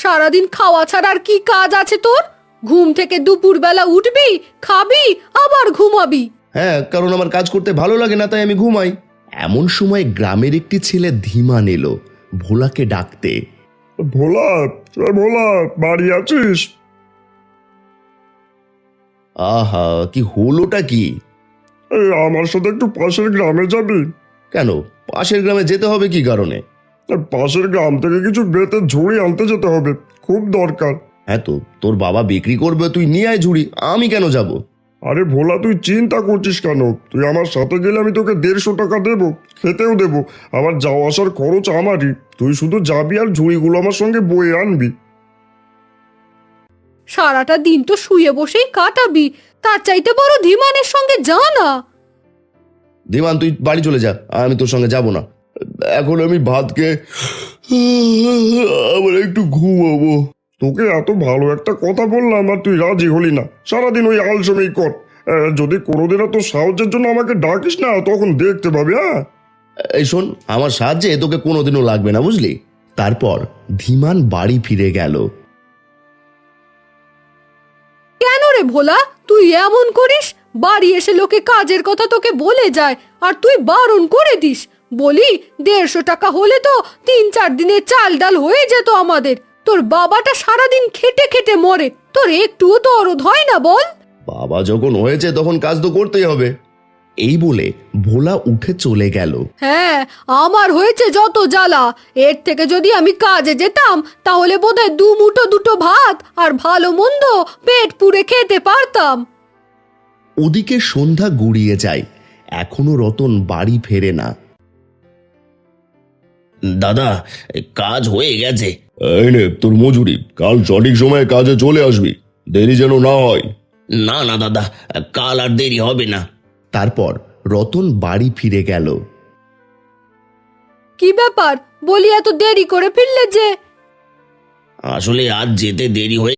সারাদিন খাওয়া ছাড়া আর কি কাজ আছে তোর? ঘুম থেকে দুপুরবেলা উঠবি, খাবি, আবার ঘুমাবি। হ্যাঁ, কারণ আমার কাজ করতে ভালো লাগে না, তাই আমি ঘুমাই। এমন সময় গ্রামের একটি ছেলে ধীমান এলো ভোলাকে ডাকতে। ভোলা, ভোলা, বাড়ি আছিস? আহা, কি হলোটা কি? আমার সাথে একটু পাশের গ্রামে যাবি? কেন, পাশের গ্রামে যেতে হবে কি কারণে? পাশের গ্রাম থেকে কিছু বেতের ঝুড়ি আনতে যেতে হবে, খুব দরকার। হ্যাঁ, তো তোর বাবা বিক্রি করবে, তুই নিয়ে আয় ঝুড়ি, আমি কেন যাব? আরে ভোলা, তুই চিন্তা করছিস কেন? তুই আমার সাথে গেলে আমি তোকে 150 টাকা দেবো, খেতেও দেবো, আবার যাওয়া আসার খরচ আমারই। তুই শুধু যাবি আর ঝুড়িগুলো আমার সঙ্গে বয়ে আনবি। সারাটা দিন তো শুয়ে বসেই কাটাবি, তার চাইতে বড় ধীমানের সঙ্গে যা না। ধীমান, তুই বাড়ি চলে যা, আমি তোর সঙ্গে যাব না। এখন আমি ভাত খেয়ে আবার একটু ঘুমাবো। তোকে এত ভালো একটা কথা বললাম আর তুই রাজি হলি না। সারাদিন ওই আলসেমি কর। যদি কোনোদিনও তোর সাহায্যের জন্য আমাকে ডাকিস না, তখন দেখতে পাবি। হ্যাঁ, এই শোন, আমার সাহায্যে তোকে কোনোদিনও লাগবে না, বুঝলি? তারপর ধীমান বাড়ি ফিরে গেল। কেন রে ভোলা, তুই এমন করিস? বাড়ি এসে লোকে কাজের কথা তোকে বলে যায় আর তুই বারণ করে দিস। বলি 150 টাকা হলে তো 3-4 দিনে চাল ডাল হয়ে যেত আমাদের। তোর বাবাটা সারাদিন খেটে খেটে মরে, তোর একটুও দরদ হয় না বল? বাবা যখন হয়েছে তখন কাজ তো করতেই হবে। এই বলে ভোলা উঠে চলে গেল। হ্যাঁ, আমার হয়েছে যত জ্বালা। এর থেকে যদি আমি কাজে যেতাম তাহলে বোধহয় 2 মুঠো 2টো ভাত আর ভালো মন্দ পেট পুড়ে খেতে পারতাম। ওদিকে সন্ধ্যা গড়িয়ে যায়, এখনো রতন বাড়ি ফেরে না। দাদা, কাজ হয়ে গেছে। এই নে তোর মজুরি, কাল সঠিক সময়ে কাজে চলে আসবি, দেরি যেন না হয়। না না দাদা, কাল আর দেরি হবে না। তারপর রতন বাড়ি ফিরে গেল। কি ব্যাপার বলি, এত দেরি করে ফিরলে যে? আসলে আজ যেতে দেরি হয়ে